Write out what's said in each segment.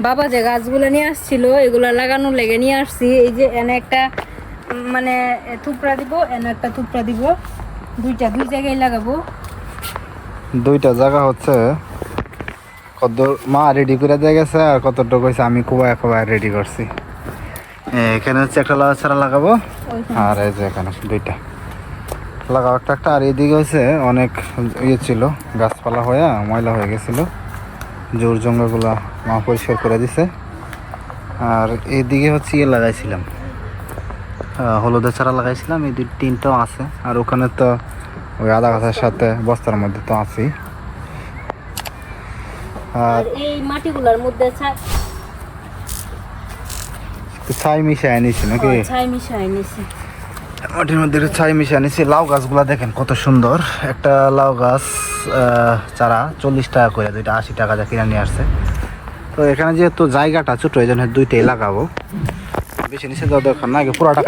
বাবা যে গাছগুলো নিয়ে আসছিল এগুলো লাগানোর লেগে নিয়ে আসছি। এই যে এনে একটা মানে টুকরা দিব, এনে একটা টুকরা দিব, দুই জায়গায় লাগাবো। দুইটা জায়গা হচ্ছে কত মা রেডি করে দিয়ে গেছে, আর কতটুকু হয়েছে আমি কোবায় রেডি করছি। এখানে হচ্ছে একটা লাউ ছাড়া লাগাবো, আর এই যে এখানে দুইটা লাগাবো একটা। আর এদিকে হচ্ছে অনেক ইয়ে ছিল, গাছপালা হয়ে ময়লা হয়ে গেছিল, জোর জঙ্গলগুলা মা পরিষ্কার করে দিছে। আর এইদিকে হচ্ছে ইয়ে লাগাইছিলাম, হলুদের চারা লাগাইছিলাম, এই তিনটাও আছে। আর ওখানে তো ওই আদা গাছের সাথে বস্তার মধ্যে তো আছেই। আর এই মাটিগুলোর মধ্যে ছাই মিশাই নিছি নাকি? ছাই মিশাই নিছি, মাটির মধ্যে ছাই মিশাই নিছি। লাউ গাছগুলা দেখেন কত সুন্দর। একটা লাউ গাছ চারা 40 টাকা করে, দুইটা 80 টাকা যা কিনে নিয়ে আসছে। তো এখানে যেহেতু জায়গাটা ছোট, এই জন্য দুইটাই লাগাবো, বেশি নিচে দেওয়া দরকার না। আগে পুরোটা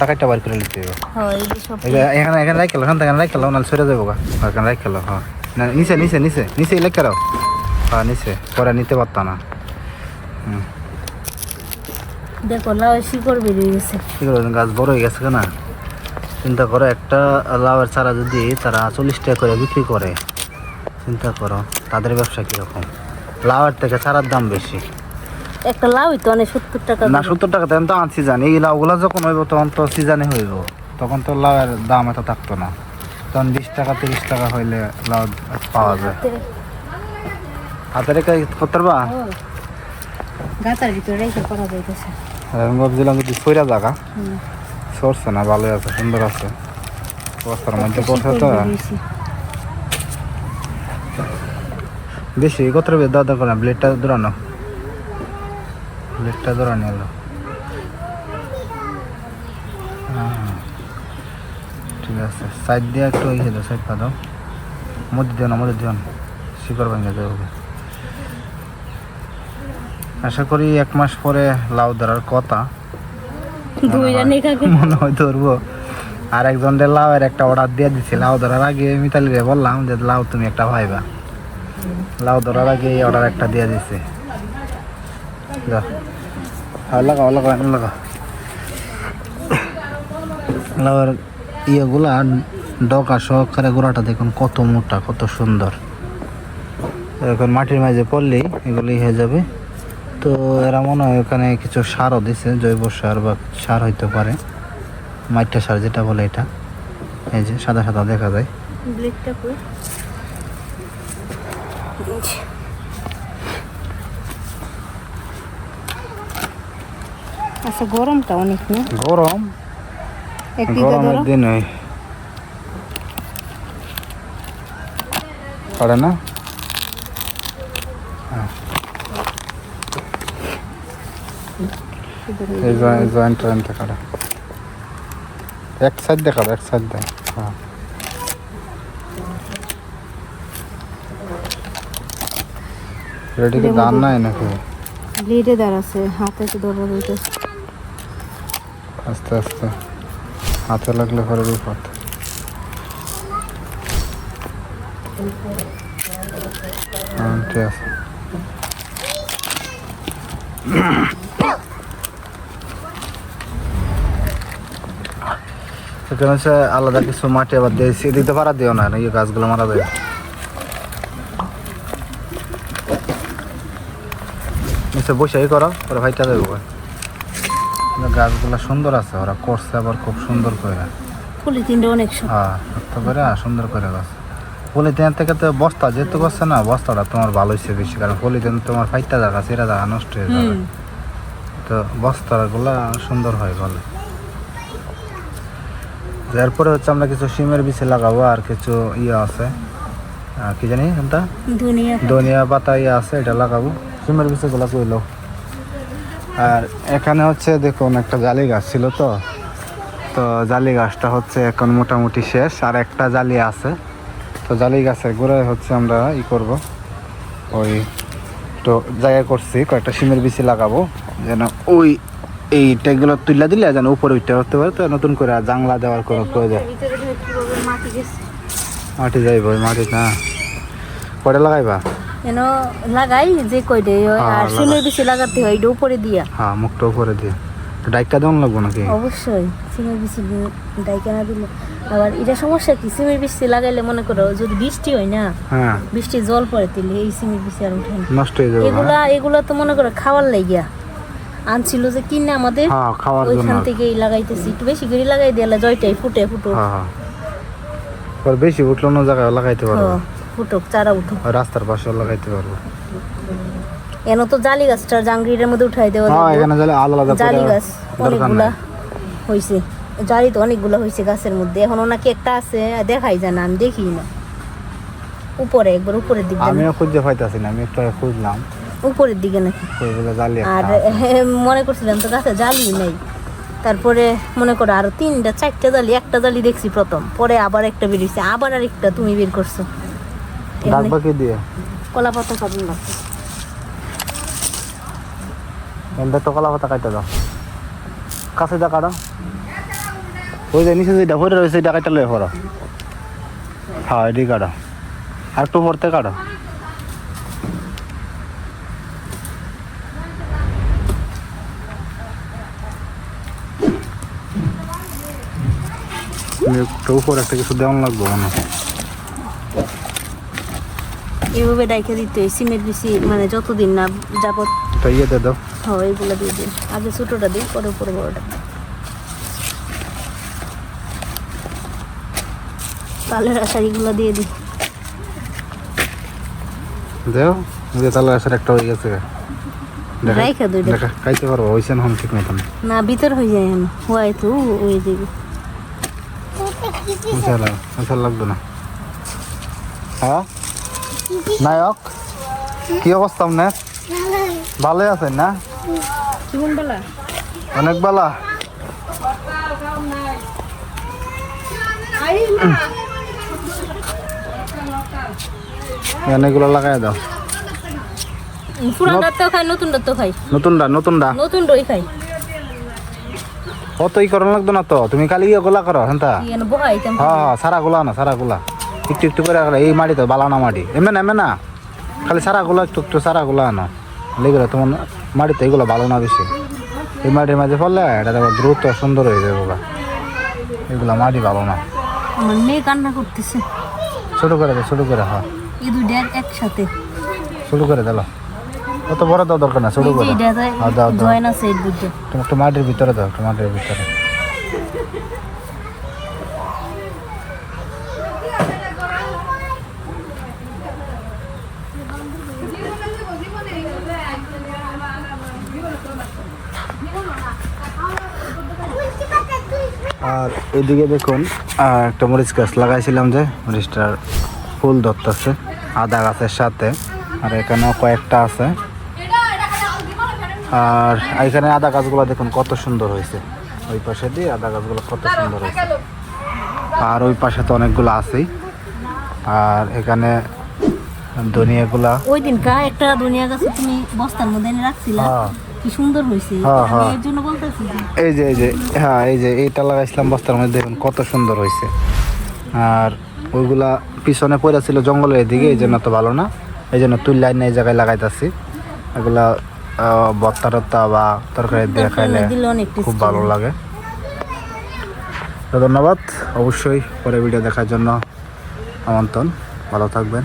কাটটা বার করে নিতে হবে। এখানে রাখলো, এখানে রাখলো, নাহলে সরে যাবো গা। এখানে রাখলো, হ্যাঁ নিচে লেখা রাও, হ্যাঁ নিচে, পরে নিতে পারতাম না। দেখো লাউ শিকড় বেরিয়ে গেছে, গাছ বড় হয়ে গেছে না। চিন্তা করো, একটা লাউয়ের চারা যদি তারা 40 টাকা করে বিক্রি করে, চিন্তা করো তাদের ব্যবসা কিরকম। লাউয়ের থেকে চারার দাম বেশি। একটা লাউ তো অনেক 70 টাকা না, 70 টাকা তেমন তো সিজন। এই লাউগুলা যখন হইব তখন তো সিজনে হইব, তখন তো লাউয়ের দাম এত থাকতো না। তখন 20 টাকা 30 টাকা হইলে লাউ পাওয়া যায়। হাতে রেখে করতে পারবা? গাতার ভিতরে রেখে করা যাইতেছে। ভাবছিলাম যদি সইরা জায়গা সরছে না, ভালোই আছে, সুন্দর আছে, বস্তার মধ্যে পড়ছে তো বেশি কত দাদা করে ব্লেডটা দৌড়ানো, এলো। ঠিক আছে, সাইড দিয়ে একটু ইয়ে দাও, সাইড পা দাও, মধ্যে দিও না, শিকড় ভেঙে যাবে। আশা করি 1 মাস পরে লাউ ধরার কথা, মনে হয় ধরবো। আর একজনের লাউয়ের একটা অর্ডার দিয়ে দিছি, লাউ ধরার আগে মিতালিরে বললাম যে লাউ তুমি একটা ভাইবা, লাউ ধরার আগে এই অর্ডার একটা দিয়ে দিছে। লাগাও লাউয়ের ইয়েগুলা ডকা সহকারে গোড়াটা দেখুন কত মোটা, কত সুন্দর। এখন মাটির মাঝে পড়লেই এগুলি হয়ে যাবে। তো এরা মনে হয় ওখানে কিছু সারও দিছে, জৈব সার বা সার হইতে পারে, মাইটা সার যেটা বলে এটা। এই যে সাদা সাদা দেখা যায়। আচ্ছা, গরমটা অনেক না? গরমের দিন ওই পারে না। এই জয়েন্টটা কাটা, এক সাইড দেখা, এক সাইড দেয়। হ্যাঁ, রেডি কি দান নাই নাকি? ব্লেডে দাঁড়াছে, হাতে তো ধরবো বলতে। আস্তে আস্তে, হাতে লাগলে পরে বিপদ। ঠিক আছে। এখানে হচ্ছে আলাদা কিছু মাটি আবার দিয়েছি, দিতে পারা দিও না, এই গাছগুলো মারা যায়। নিচে বসেই করো, ওরা ভাইটা দেবো। গাছগুলো সুন্দর আছে, ওরা করছে আবার খুব সুন্দর করে। পলিথিনটা অনেক হ্যাঁ, শক্ত করে সুন্দর করে গাছ। পলিথিনের থেকে তো বস্তা যেহেতু করছে না, বস্তাটা তোমার ভালো হয়েছে বেশি, কারণ পলিথিন তোমার ফাইটটা জায়গা, সেটা জায়গা নষ্ট হয়ে যাবে। তো বস্তাগুলা সুন্দর হয় বলে। এরপরে হচ্ছে আমরা কিছু শিমের বিচি লাগাবো, আর কিছু ইয়ে আছে, কি জানি কোনটা, ধনিয়া পাতা ইয়ে আছে, এটা লাগাবো। শিমের বিচিগুলো কইলো। আর এখানে হচ্ছে দেখুন একটা জালি গাছ ছিল, তো জালি গাছটা হচ্ছে এখন মোটামুটি শেষ, আর একটা জালি আছে। তো জালি গাছের গোড়ায় হচ্ছে আমরা করব, ওই তো জায়গা করছি কয়েকটা শিমের বিচি লাগাবো, যেন ওই এই টেকগুলো তুলে দিলে যেন উপরে উঠতে করতে পারে। তো নতুন করে জাংলা দেওয়ার কোনো প্রয়োজন, মাটি যাইব, ওই মাটি না পরে লাগাইবা। কেন লাগাই যে কয়টা আর সিমের বেশি লাগাতে হয় এটা উপরে দিয়া। হ্যাঁ মুখটা উপরে দিয়ে ডাইকা দেওয়ান লাগবো নাকি? অবশ্যই সিমের বেশি ডাইকা না দিলে আবার এটা সমস্যা কি সিমের বেশি লাগাইলে মনে করো যদি বৃষ্টি হয় না, হ্যাঁ বৃষ্টি জল পড়ে দিলে এই সিমের বেশি আর উঠে না, নষ্ট হয়ে যাবে। এগুলা তো মনে করো খাওয়ার লাগিয়া আনছিল যে কিনে আমাদের, হ্যাঁ খাওয়ার জন্য ওইখান থেকেই লাগাইতেছি, একটু বেশি করে লাগাই দিলে জয়টাই ফুটে ফুটো। হ্যাঁ আর বেশি উঠলো না জায়গায় লাগাইতে পারবো, ফুটুক চারা উঠুক, রাস্তার পাশে লাগাইতে পারবো। এন তো জালি গাছটা জাংরির মধ্যে উঠাই দেওয়া হ্যাঁ এখানে জালি আলাদা জালি গাছ অনেকগুলা হয়েছে, জালি তো অনেকগুলা হয়েছে গাছের মধ্যে, এখন ওনাকে একটা আছে দেখাই যায় না, আমি দেখি না উপরে একবার উপরের দিকে, আমিও খুঁজে পাইতাছি না, আমি একটু খুঁজলাম উপরের দিকে নাকি, জালি আর মনে করছিলাম তো গাছে জালি নেই, তারপরে মনে করো আরো 3টা 4টা জালি, একটা জালি দেখছি প্রথম, পরে আবার একটা বেরিয়েছে, আবার আর একটা তুমি বের করছো, ডাকবা কি দিয়ে কলা পাতা কাটুন লাগছে, এনটা তো কলা পাতা কাটতে দাও, কাছে দা কাটো, ওই যে নিচে যেটা ভরে রয়েছে এটা কাটতে লয়ে পড়ো, হ্যাঁ এটি কাটো, আর একটু পড়তে কাটো, একটু উপর একটা কিছু দেওয়ান লাগবো মনে হয়। এইভাবে ডাইকে দিতে হয় সিমেন্ট বেশি, মানে যতদিন না যাবত তো ইয়ে দিয়ে দাও, হয় এইগুলো দিয়ে দিই, আগে ছোটোটা দিই পরে উপরে বড়োটা, তালের আশারিগুলো দিয়ে দিই, দেও ওই যে তাহলে আসার একটা হয়ে গেছে, রাইখা দুইটা দেখা খাইতে পারবো হয়েছে না ঠিক মতন, না ভিতর হয়ে যায় এখন হওয়াই তো ওই দিকে, আচ্ছা লাগবে না। হ্যাঁ নায়ক কি অবস্থা আপনার? ভালোই আছেন না? কেমন বেলা অনেক বেলা, এগুলো লাগাই দাও, পুরানটা তো খাই নতুনটা তো খাই, নতুনটা নতুনটাই খাই, অত ই করার লাগতো না তো, তুমি খালি ইয়ে গোলা করো হ্যাঁ বহাইতাম হ্যাঁ সারা গোলা না, সারা গোলা একটু একটু করে এই মাটি তো বালানা মাটি এমে না, খালি সারা গোলা একটু একটু সারা গোলা আনো, লেগে তোমার মাটিতে এগুলো ভালো না বেশি, এই মাটির মাঝে ফেললে এটা দেখো দ্রুত সুন্দর হয়ে যাবে, ওগুলা এগুলা মাটি ভালো না, আমার মেয়ে কান্না করতেছে, ছোটো করে দাও ছোটো করে, হ্যাঁ এই দুইটা একসাথে ছোটো করে দিল, অত বড় দাও দরকার না, ছোটো করে দাও দাও জয়েন আছে এই দুইটা, তুমি একটু মাটির ভিতরে দাও, একটু মাটির ভিতরে, আর এদিকে দেখুন একটা মরিচ গাছ লাগাইছিলাম, যে মরিচটার ফুল ধরতেছে আদা গাছের সাথে, আর এখানেও কয়েকটা আছে, আর এখানে আদা গাছগুলো দেখুন কত সুন্দর হয়েছে, ওই পাশে দিয়ে আদা গাছগুলো কত সুন্দর হয়েছে, আর ওই পাশে তো অনেকগুলো আছেই, আর এখানে ধনিয়াগুলা, ওই দিন একটা ধনিয়া গাছ তুমি বস্তার মধ্যে এনে রাখছিলা, কি সুন্দর হয়েছে, এর জন্য বলতেছি এই যে হ্যাঁ এই যে এইটা লাগাইছিলাম বস্তার মধ্যে, দেখুন কত সুন্দর হয়েছে, আর ওইগুলা পিছনে পড়ে ছিল জঙ্গলের এদিকে, এই জন্য তো ভালো না, এই জন্য তুই লাইন এই জায়গায় লাগাইতেছি, এগুলা ভর্তা টর্তা বা তরকারি দিয়ে খাইলে খুব ভালো লাগে। তো ধন্যবাদ, অবশ্যই পরে ভিডিও দেখার জন্য আমন্ত্রণ, ভালো থাকবেন।